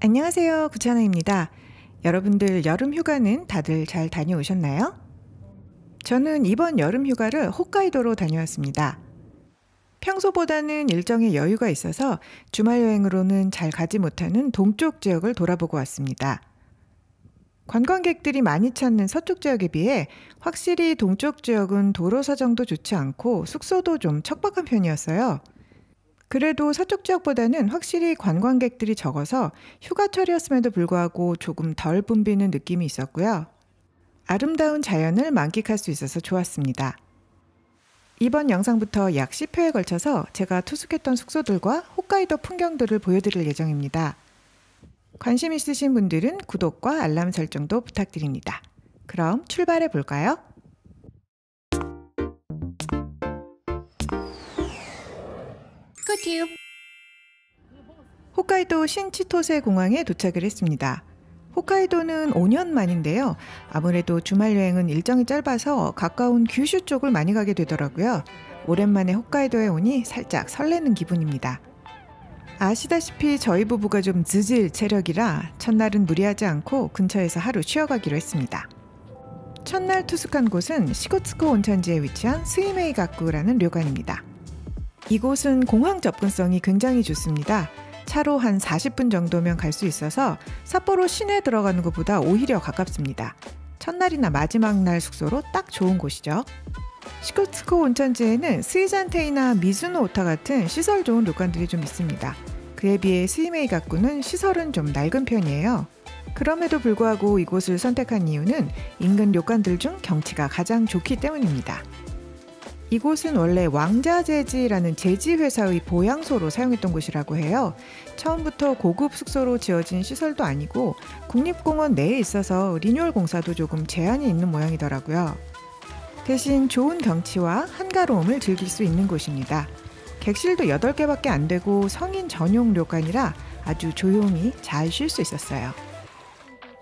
안녕하세요. 구찬아입니다. 여러분들 여름 휴가는 다들 잘 다녀오셨나요? 저는 이번 여름 휴가를 홋카이도로 다녀왔습니다. 평소보다는 일정에 여유가 있어서 주말 여행으로는 잘 가지 못하는 동쪽 지역을 돌아보고 왔습니다. 관광객들이 많이 찾는 서쪽 지역에 비해 확실히 동쪽 지역은 도로 사정도 좋지 않고 숙소도 좀 척박한 편이었어요. 그래도 서쪽 지역보다는 확실히 관광객들이 적어서 휴가철이었음에도 불구하고 조금 덜 붐비는 느낌이 있었고요. 아름다운 자연을 만끽할 수 있어서 좋았습니다. 이번 영상부터 약 10회에 걸쳐서 제가 투숙했던 숙소들과 홋카이도 풍경들을 보여드릴 예정입니다. 관심 있으신 분들은 구독과 알람 설정도 부탁드립니다. 그럼 출발해 볼까요? 홋카이도 신치토세 공항에 도착을 했습니다. 홋카이도는 5년 만인데요. 아무래도 주말 여행은 일정이 짧아서 가까운 규슈 쪽을 많이 가게 되더라고요. 오랜만에 홋카이도에 오니 살짝 설레는 기분입니다. 아시다시피 저희 부부가 좀 즈질 체력이라 첫날은 무리하지 않고 근처에서 하루 쉬어가기로 했습니다. 첫날 투숙한 곳은 시고츠코 온천지에 위치한 스이메이가쿠라는 료관입니다. 이곳은 공항 접근성이 굉장히 좋습니다. 차로 한 40분 정도면 갈 수 있어서 삿포로 시내 들어가는 것보다 오히려 가깝습니다. 첫날이나 마지막 날 숙소로 딱 좋은 곳이죠. 시코츠코 온천지에는 스이잔테이나 미즈노 오타 같은 시설 좋은 료관들이 좀 있습니다. 그에 비해 스이메이가쿠는 시설은 좀 낡은 편이에요. 그럼에도 불구하고 이곳을 선택한 이유는 인근 료관들 중 경치가 가장 좋기 때문입니다. 이곳은 원래 왕자제지라는 제지회사의 보양소로 사용했던 곳이라고 해요. 처음부터 고급 숙소로 지어진 시설도 아니고 국립공원 내에 있어서 리뉴얼 공사도 조금 제한이 있는 모양이더라고요. 대신 좋은 경치와 한가로움을 즐길 수 있는 곳입니다. 객실도 8개밖에 안 되고 성인 전용 료관이라 아주 조용히 잘 쉴 수 있었어요.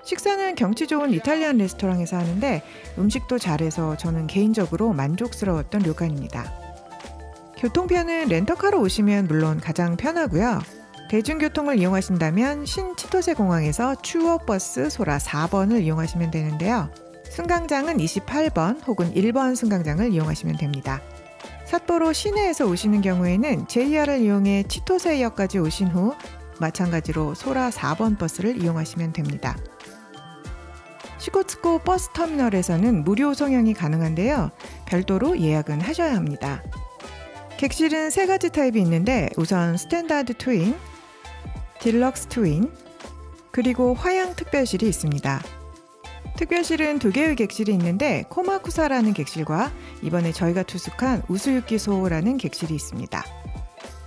식사는 경치 좋은 이탈리안 레스토랑에서 하는데 음식도 잘해서 저는 개인적으로 만족스러웠던 료관입니다. 교통편은 렌터카로 오시면 물론 가장 편하고요. 대중교통을 이용하신다면 신치토세 공항에서 추워버스 소라 4번을 이용하시면 되는데요. 승강장은 28번 혹은 1번 승강장을 이용하시면 됩니다. 삿포로 시내에서 오시는 경우에는 JR을 이용해 치토세역까지 오신 후 마찬가지로 소라 4번 버스를 이용하시면 됩니다. 시코츠코 버스터미널에서는 무료 송영이 가능한데요. 별도로 예약은 하셔야 합니다. 객실은 3가지 타입이 있는데 우선 스탠다드 트윈, 딜럭스 트윈, 그리고 화양 특별실이 있습니다. 특별실은 2개의 객실이 있는데 코마쿠사라는 객실과 이번에 저희가 투숙한 우스유키소라는 객실이 있습니다.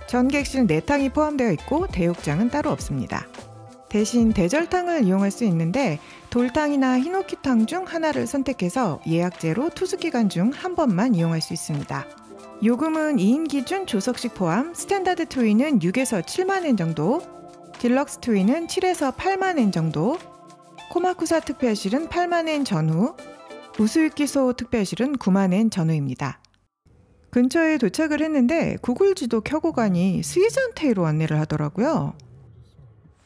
전 객실 4탕이 포함되어 있고 대욕장은 따로 없습니다. 대신 대절탕을 이용할 수 있는데 돌탕이나 히노키탕 중 하나를 선택해서 예약제로 투숙기간 중 한 번만 이용할 수 있습니다. 요금은 2인 기준 조석식 포함 스탠다드 트윈은 6에서 7만엔 정도, 딜럭스 트윈은 7에서 8만엔 정도, 코마쿠사 특별실은 8만엔 전후, 우스유키소 특별실은 9만엔 전후입니다. 근처에 도착을 했는데 구글 지도 켜고 가니 스이잔테이로 안내를 하더라고요.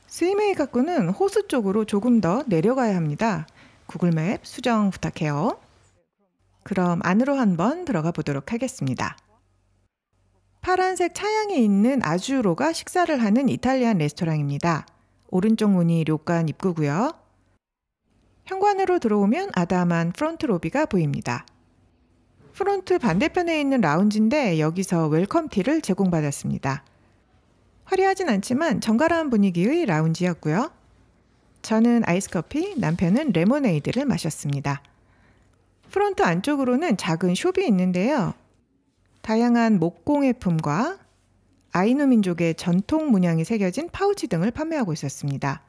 스이메이가쿠는 호수 쪽으로 조금 더 내려가야 합니다. 구글맵 수정 부탁해요. 그럼 안으로 한번 들어가 보도록 하겠습니다. 파란색 차양이 있는 아주로가 식사를 하는 이탈리안 레스토랑입니다. 오른쪽 문이 료관 입구고요. 현관으로 들어오면 아담한 프론트 로비가 보입니다. 프론트 반대편에 있는 라운지인데 여기서 웰컴티를 제공받았습니다. 화려하진 않지만 정갈한 분위기의 라운지였고요. 저는 아이스커피, 남편은 레모네이드를 마셨습니다. 프론트 안쪽으로는 작은 숍이 있는데요. 다양한 목공예품과 아이누 민족의 전통 문양이 새겨진 파우치 등을 판매하고 있었습니다.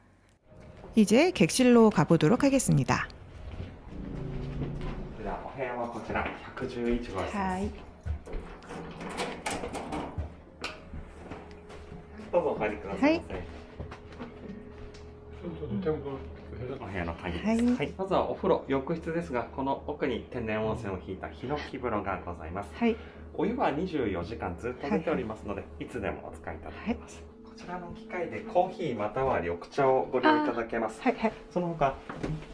이제 객실로 가보도록 하겠습니다. 하이. どうぞお入りくださいませ。お部屋の鍵です。はい。まずはお風呂、浴室ですが、この奥に天然温泉を引いたヒノキ風呂がございます。はい。お湯は24時間ずっと出ておりますので、いつでもお使いいただけます。こちらの機械でコーヒーまたは緑茶をご利用いただけます。はいはい。その他、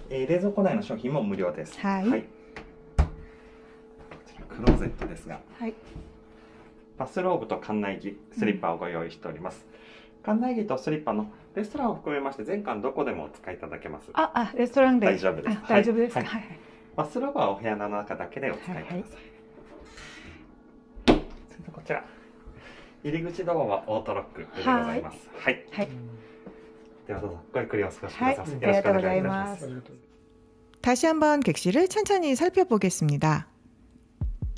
冷蔵庫内の商品も無料です。はい。はい、こちらクローゼットですが、はい、バスローブと館内着、スリッパをご用意しております。館内着とスリッパのレストランを含めまして全館どこでもお使いいただけます。レストランで大丈夫です。大丈夫ですか。はいはい、バスローブはお部屋の中だけでお使いください。はいはい、それとこちら入り口ドアはオートロックでございます。はい。はい。ではどうぞごゆっくりお過ごしください。よろしくお願いいたします。다시 한번 객실을 천천히 살펴보겠습니다.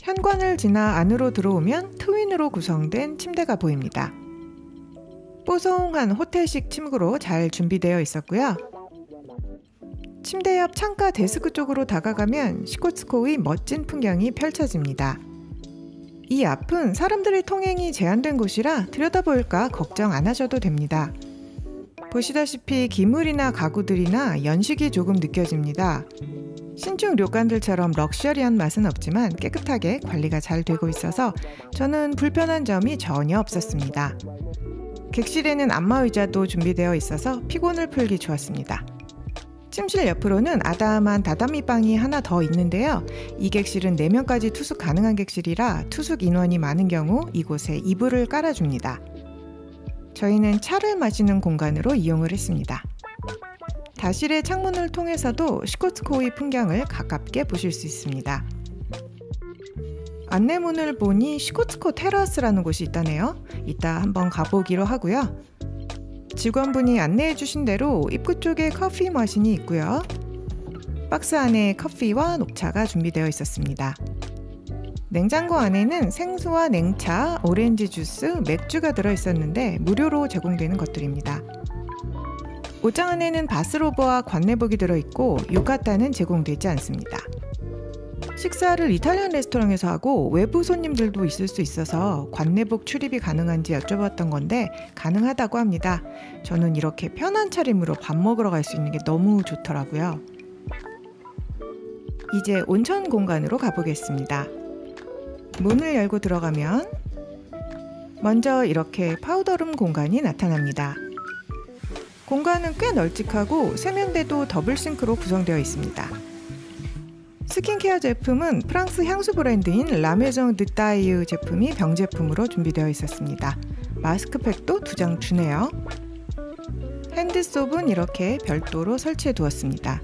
현관을 지나 안으로 들어오면 트윈으로 구성된 침대가 보입니다. 뽀송한 호텔식 침구로 잘 준비되어 있었고요. 침대 옆 창가 데스크 쪽으로 다가가면 시코츠코의 멋진 풍경이 펼쳐집니다. 이 앞은 사람들의 통행이 제한된 곳이라 들여다볼까 걱정 안 하셔도 됩니다. 보시다시피 기물이나 가구들이나 연식이 조금 느껴집니다. 신축 료칸들처럼 럭셔리한 맛은 없지만 깨끗하게 관리가 잘 되고 있어서 저는 불편한 점이 전혀 없었습니다. 객실에는 안마의자도 준비되어 있어서 피곤을 풀기 좋았습니다. 침실 옆으로는 아담한 다다미 방이 하나 더 있는데요. 이 객실은 4명까지 투숙 가능한 객실이라 투숙 인원이 많은 경우 이곳에 이불을 깔아줍니다. 저희는 차를 마시는 공간으로 이용을 했습니다. 다실의 창문을 통해서도 시코츠코의 풍경을 가깝게 보실 수 있습니다. 안내문을 보니 시코츠코 테라스라는 곳이 있다네요. 이따 한번 가보기로 하고요. 직원분이 안내해 주신 대로 입구 쪽에 커피 머신이 있고요. 박스 안에 커피와 녹차가 준비되어 있었습니다. 냉장고 안에는 생수와 냉차, 오렌지 주스, 맥주가 들어있었는데 무료로 제공되는 것들입니다. 옷장 안에는 바스로브와 관내복이 들어있고 유카타는 제공되지 않습니다. 식사를 이탈리안 레스토랑에서 하고 외부 손님들도 있을 수 있어서 관내복 출입이 가능한지 여쭤봤던 건데 가능하다고 합니다. 저는 이렇게 편한 차림으로 밥 먹으러 갈 수 있는 게 너무 좋더라고요. 이제 온천 공간으로 가보겠습니다. 문을 열고 들어가면 먼저 이렇게 파우더룸 공간이 나타납니다. 공간은 꽤 널찍하고 세면대도 더블 싱크로 구성되어 있습니다. 스킨케어 제품은 프랑스 향수 브랜드인 라메종 드따이유 제품이 병제품으로 준비되어 있었습니다. 마스크팩도 2장 주네요. 핸드소프는 이렇게 별도로 설치해 두었습니다.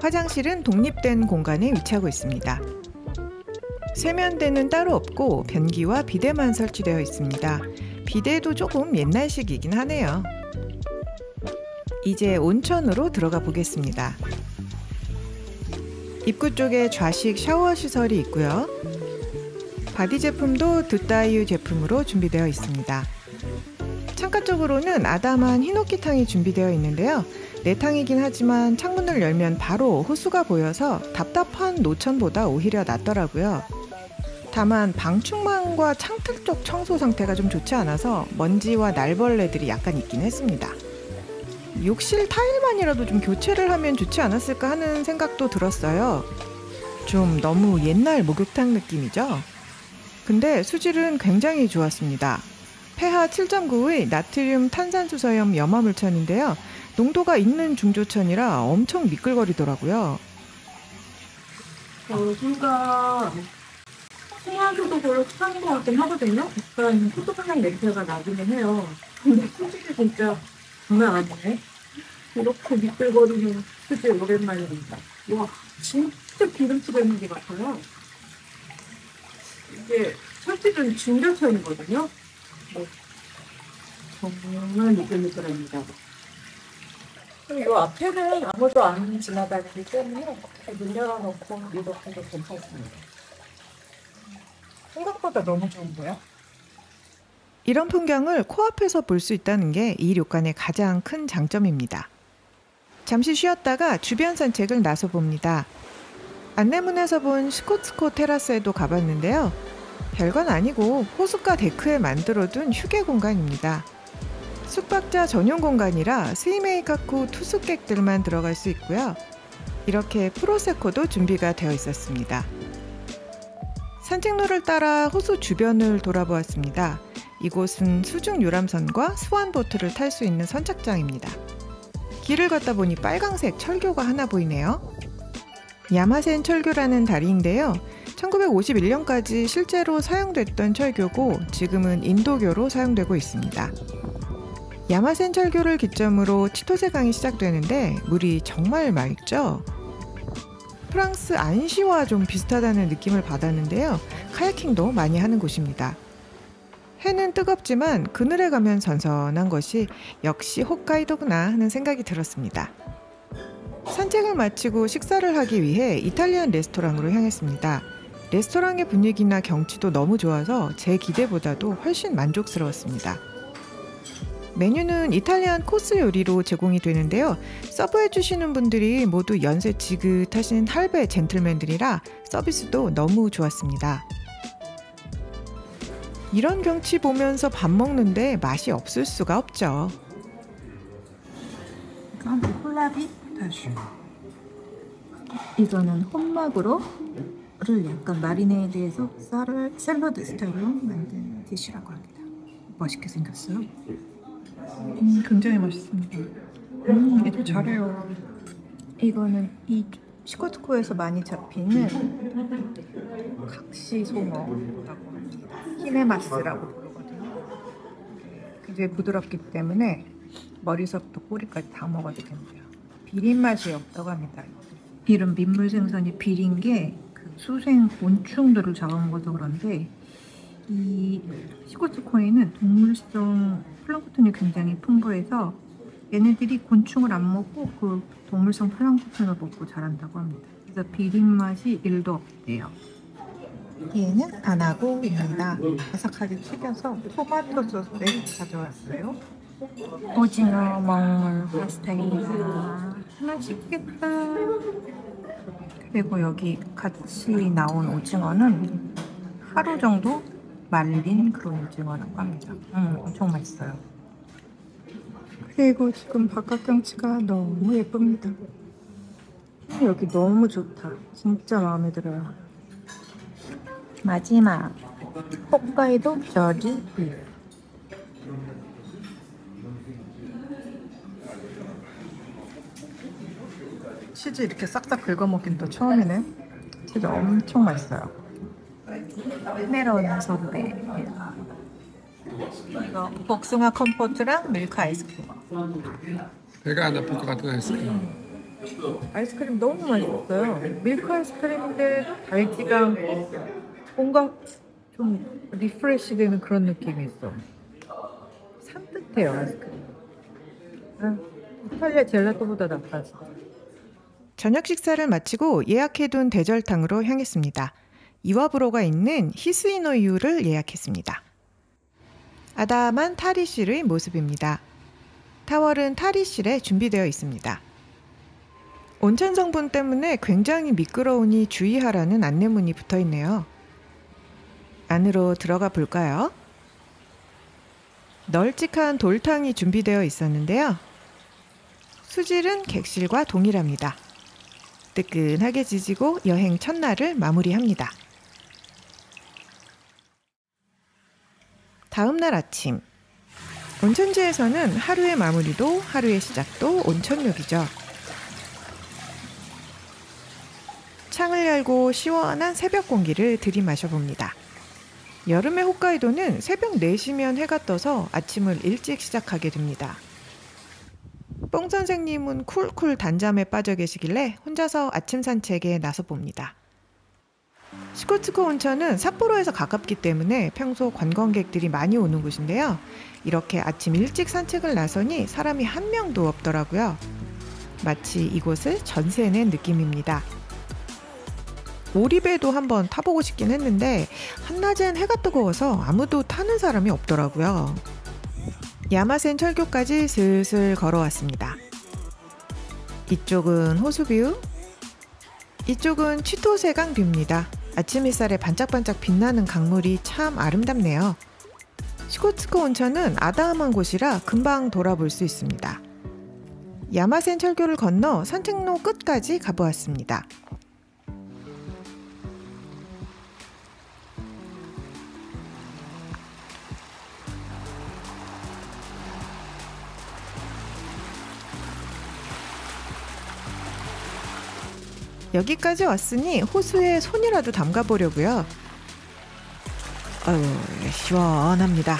화장실은 독립된 공간에 위치하고 있습니다. 세면대는 따로 없고 변기와 비데만 설치되어 있습니다. 비데도 조금 옛날식이긴 하네요. 이제 온천으로 들어가 보겠습니다. 입구 쪽에 좌식 샤워 시설이 있고요. 바디 제품도 드따이유 제품으로 준비되어 있습니다. 창가 쪽으로는 아담한 히노키탕이 준비되어 있는데요. 내탕이긴 하지만 창문을 열면 바로 호수가 보여서 답답한 노천보다 오히려 낫더라고요. 다만 방충망과 창틀 쪽 청소 상태가 좀 좋지 않아서 먼지와 날벌레들이 약간 있긴 했습니다. 욕실 타일만이라도 좀 교체를 하면 좋지 않았을까 하는 생각도 들었어요. 좀 너무 옛날 목욕탕 느낌이죠? 근데 수질은 굉장히 좋았습니다. pH 7.9의 나트륨 탄산수소염 염화물천인데요. 농도가 있는 중조천이라 엄청 미끌거리더라고요. 여기가 소화기도 별로 차는 것 같긴 하거든요. 약간 포도향 냄새가 나기는 해요. 근데 수질이 진짜 장난 아니네. 이렇게 미끌거리는 수질 오랜만입니다. 와, 진짜 기름칠 냄새 같아요. 이게 설치된 중조천이거든요. 정말 미끌미끌합니다. 이 앞에는 아무도 안 지나다니기 때문에 문 열어놓고 이렇게 해도 괜찮습니다. 생각보다 너무 좋은데요? 이런 풍경을 코앞에서 볼 수 있다는 게 이 료칸의 가장 큰 장점입니다. 잠시 쉬었다가 주변 산책을 나서봅니다. 안내문에서 본 시코츠코 테라스에도 가봤는데요. 별건 아니고 호숫가 데크에 만들어둔 휴게 공간입니다. 숙박자 전용 공간이라 스이메이카쿠 투숙객들만 들어갈 수 있고요. 이렇게 프로세코도 준비가 되어 있었습니다. 산책로를 따라 호수 주변을 돌아보았습니다. 이곳은 수중 유람선과 스완보트를 탈 수 있는 선착장입니다. 길을 걷다 보니 빨강색 철교가 하나 보이네요. 야마센 철교라는 다리인데요. 1951년까지 실제로 사용됐던 철교고 지금은 인도교로 사용되고 있습니다. 야마센 철교를 기점으로 치토세강이 시작되는데 물이 정말 맑죠? 프랑스 안시와 좀 비슷하다는 느낌을 받았는데요. 카야킹도 많이 하는 곳입니다. 해는 뜨겁지만 그늘에 가면 선선한 것이 역시 홋카이도구나 하는 생각이 들었습니다. 산책을 마치고 식사를 하기 위해 이탈리안 레스토랑으로 향했습니다. 레스토랑의 분위기나 경치도 너무 좋아서 제 기대보다도 훨씬 만족스러웠습니다. 메뉴는 이탈리안 코스 요리로 제공이 되는데요. 서브해 주시는 분들이 모두 연세 지긋하신 할배 젠틀맨들이라 서비스도 너무 좋았습니다. 이런 경치 보면서 밥 먹는데 맛이 없을 수가 없죠. 이건 콜라비 다시. 이거는 혼마구로를 약간 마리네이드해서 샐러드 스타일로 만든 디시라고 합니다. 맛있게 생겼어요. 굉장히 맛있습니다. 얘도 잘해요. 이거는 이 시코트코에서 많이 잡히는 각시송어라고 합니다. 히메마스라고 부르거든요. 굉장히 부드럽기 때문에 머리서부터 꼬리까지 다 먹어도 된대요. 비린 맛이 없다고 합니다. 이런 민물 생선이 비린 게 그 수생 곤충들을 잡아먹어서 그런데 이 시코트코에는 동물성 플랑크톤이 굉장히 풍부해서 얘네들이 곤충을 안 먹고 그 동물성 플랑크톤을 먹고 자란다고 합니다. 그래서 비린 맛이 1도 없대요. 얘는 아나고입니다. 바삭하게 튀겨서 토마토 소스에 가져왔어요. 오징어 먹물 파스타입니다. 맛있겠다. 그리고 여기 같이 나온 오징어는 하루 정도 말린 그런 오징어라고 합니다. 엄청 맛있어요. 그리고 지금 바깥 경치가 너무 예쁩니다. 여기 너무 좋다. 진짜 마음에 들어요. 마지막 홋카이도 저지 치즈 이렇게 싹싹 긁어먹긴 또 처음이네. 치즈 엄청 맛있어요. 메론 선배. 이거 복숭아 컴포트랑 밀크 아이스크림. 배가 안 아플 것 같은 아이스크림. 아이스크림 너무 맛있었어요. 밀크 아이스크림인데도 달지가 않고 뭔가 좀 리프레시 되는 그런 느낌이 있어. 산뜻해요 아이스크림. 이탈리아 젤라또보다 낫다 진짜. 저녁 식사를 마치고 예약해둔 대절탕으로 향했습니다. 이와브로가 있는 히스이노유를 예약했습니다. 아담한 탈의실의 모습입니다. 타월은 탈의실에 준비되어 있습니다. 온천 성분 때문에 굉장히 미끄러우니 주의하라는 안내문이 붙어 있네요. 안으로 들어가 볼까요? 널찍한 돌탕이 준비되어 있었는데요. 수질은 객실과 동일합니다. 뜨끈하게 지지고 여행 첫날을 마무리합니다. 다음 날 아침, 온천지에서는 하루의 마무리도 하루의 시작도 온천욕이죠. 창을 열고 시원한 새벽 공기를 들이마셔봅니다. 여름의 홋카이도는 새벽 4시면 해가 떠서 아침을 일찍 시작하게 됩니다. 뽕 선생님은 쿨쿨 단잠에 빠져 계시길래 혼자서 아침 산책에 나서봅니다. 시코츠코 온천은 삿포로에서 가깝기 때문에 평소 관광객들이 많이 오는 곳인데요. 이렇게 아침 일찍 산책을 나서니 사람이 한 명도 없더라고요. 마치 이곳을 전세낸 느낌입니다. 오리배도 한번 타보고 싶긴 했는데 한낮엔 해가 뜨거워서 아무도 타는 사람이 없더라고요. 야마센 철교까지 슬슬 걸어왔습니다. 이쪽은 호수뷰, 이쪽은 치토세강 뷰입니다. 아침 햇살에 반짝반짝 빛나는 강물이 참 아름답네요. 시코츠코 온천은 아담한 곳이라 금방 돌아볼 수 있습니다. 야마센 철교를 건너 산책로 끝까지 가보았습니다. 여기까지 왔으니 호수에 손이라도 담가보려고요. 아유, 시원합니다.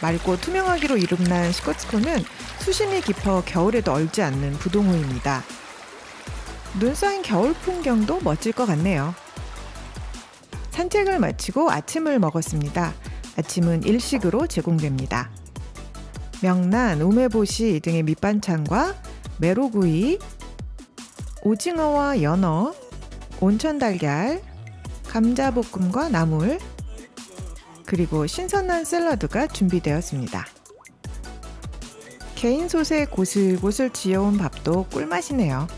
맑고 투명하기로 이름난 시코츠코는 수심이 깊어 겨울에도 얼지 않는 부동호입니다. 눈 쌓인 겨울 풍경도 멋질 것 같네요. 산책을 마치고 아침을 먹었습니다. 아침은 일식으로 제공됩니다. 명란, 우메보시 등의 밑반찬과 메로구이, 오징어와 연어, 온천달걀, 감자볶음과 나물, 그리고 신선한 샐러드가 준비되었습니다. 개인솥에 고슬고슬 지어온 밥도 꿀맛이네요.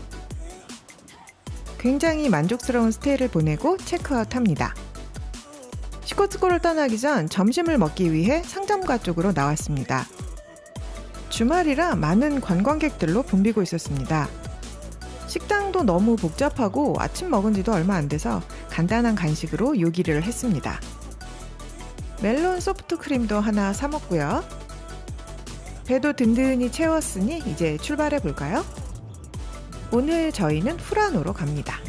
굉장히 만족스러운 스테이를 보내고 체크아웃합니다. 시코츠코를 떠나기 전 점심을 먹기 위해 상점가 쪽으로 나왔습니다. 주말이라 많은 관광객들로 붐비고 있었습니다. 식당도 너무 복잡하고 아침 먹은 지도 얼마 안 돼서 간단한 간식으로 요기를 했습니다. 멜론 소프트크림도 하나 사 먹고요. 배도 든든히 채웠으니 이제 출발해 볼까요? 오늘 저희는 후라노로 갑니다.